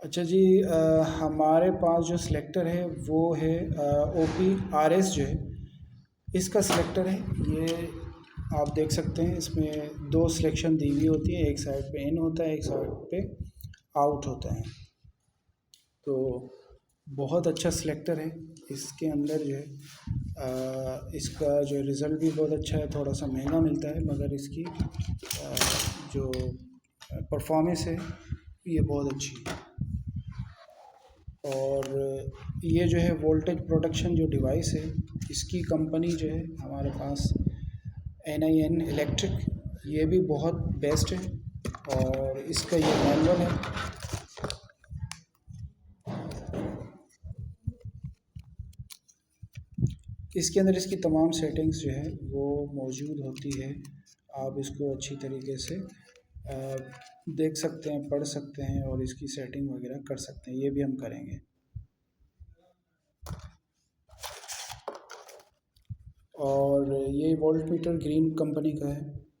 अच्छा जी, हमारे पास जो सिलेक्टर है वो है OP-RS जो है, इसका सिलेक्टर है ये। आप देख सकते हैं इसमें दो सिलेक्शन दी हुई होती है, एक साइड पे इन होता है, एक साइड पे आउट होता है। तो बहुत अच्छा सिलेक्टर है। इसके अंदर जो है इसका जो रिज़ल्ट भी बहुत अच्छा है। थोड़ा सा महंगा मिलता है मगर इसकी जो परफॉर्मेंस है ये बहुत अच्छी है। और ये जो है वोल्टेज प्रोटेक्शन जो डिवाइस है, इसकी कंपनी जो है हमारे पास NIN इलेक्ट्रिक, ये भी बहुत बेस्ट है। और इसका ये मैनुअल है। इसके अंदर इसकी तमाम सेटिंग्स जो है वो मौजूद होती है। आप इसको अच्छी तरीके से देख सकते हैं, पढ़ सकते हैं और इसकी सेटिंग वगैरह कर सकते हैं। ये भी हम करेंगे। और ये वोल्ट मीटर ग्रीन कंपनी का है।